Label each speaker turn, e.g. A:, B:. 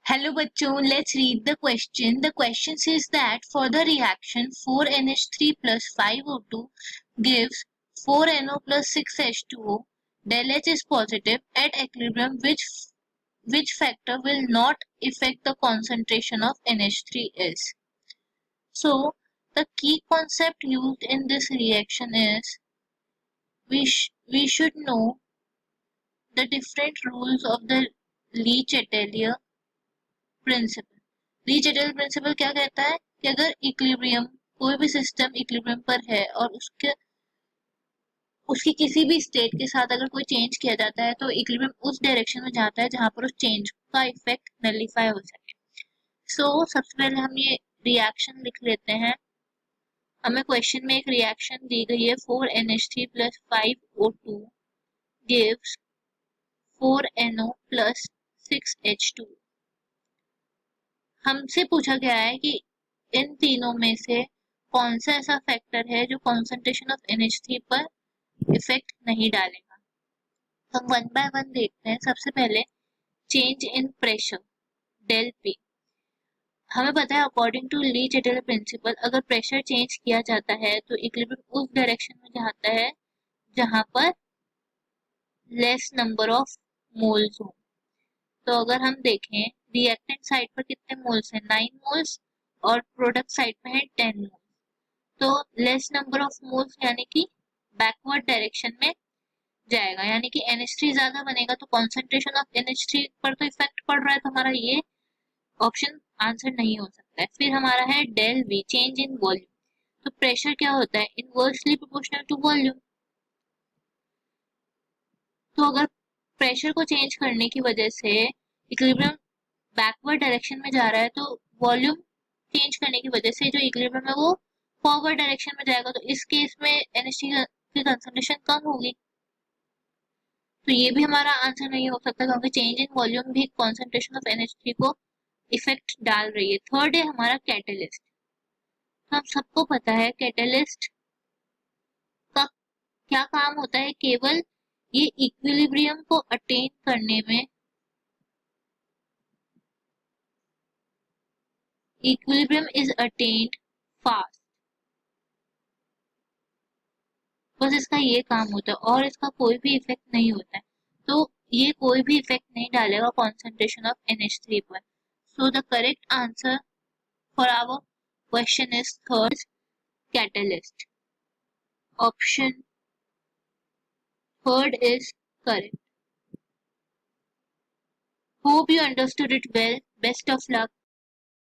A: Hello bachcho, let's read the question. The question says that for the reaction 4NH3 plus 5O2 gives 4NO plus 6H2O, del H is positive. At equilibrium, which factor will not affect the concentration of NH3 is? So, the key concept used in this reaction is we should know the different rules of the Le-Chatelier principle. Le Chatelier principle क्या कहता है कि अगर equilibrium कोई भी system equilibrium पर है और उसकी किसी भी स्टेट के साथ अगर कोई चेंज किया जाता है तो इक्विलिब्रियम उस डायरेक्शन में जाता है जहां पर उस चेंज का इफेक्ट नलिफाई हो सके। सबसे पहले हम ये रिएक्शन लिख लेते हैं। हमें क्वेश्चन में एक रिएक्शन दी गई है 4NH3 plus 5O2 gives 4NO plus 6H2। हमसे पूछा गया है कि इन तीनों में से कौन सा ऐसा फैक्टर है जो कॉन्सेंट्रेशन ऑफ NH3 पर इफेक्ट नहीं डालेगा। हम वन बाय वन देखते हैं। सबसे पहले change in pressure del P. हमें पता है अकॉर्डिंग टू ली-चैटल प्रिंसिपल अगर प्रेशर चेंज किया जाता है तो इक्विलिब्रियम उस डायरेक्शन में जाता है जहां पर लेस नंबर ऑफ मोल्स हो। तो अगर हम देखें रिएक्टेंट साइड पर कितने मोल्स हैं 9 मोल्स और प्रोडक्ट साइड पे है 10 मोल्स। तो लेस नंबर ऑफ मोल्स यानी कि बैकवर्ड डायरेक्शन में जाएगा, यानी कि NH3 ज्यादा बनेगा तो कॉन्सेंट्रेशन ऑफ NH3 पर तो इफेक्ट पड़ रहा है, तो हमारा ये ऑप्शन आंसर नहीं हो सकता है। फिर हमारा है del V change in volume. तो प्रेशर क्या होता है इनवर्सली प्रोपोर्शनल टू वॉल्यूम। तो अगर प्रेशर को चेंज करने की वजह से इक्विलिब्रियम बैकवर्ड डायरेक्शन में जा रहा है तो वॉल्यूम चेंज करने की वजह से जो इक्विलिब्रियम है वो फॉरवर्ड डायरेक्शन में जाएगा, तो इस केस में NH3 की कंसंट्रेशन कम होगी। तो ये भी हमारा आंसर नहीं हो सकता क्योंकि चेंज इन वॉल्यूम भी कॉन्सेंट्रेशन ऑफ NH3 को इफेक्ट डाल रही है। थर्ड है हमारा कैटलिस्ट। तो हम सबको पता है कैटलिस्ट का क्या काम होता है, केवल ये इक्विलिब्रियम को अटेन करने में इक्विलिब्रियम इज अटेन्ड फास्ट, बस इसका ये काम होता है और इसका कोई भी इफेक्ट नहीं होता है। तो ये कोई भी इफेक्ट नहीं डालेगा कॉन्सेंट्रेशन ऑफ NH3 पर। So the correct answer for our question is third catalyst. Option third is correct. Hope you understood it well. Best of luck.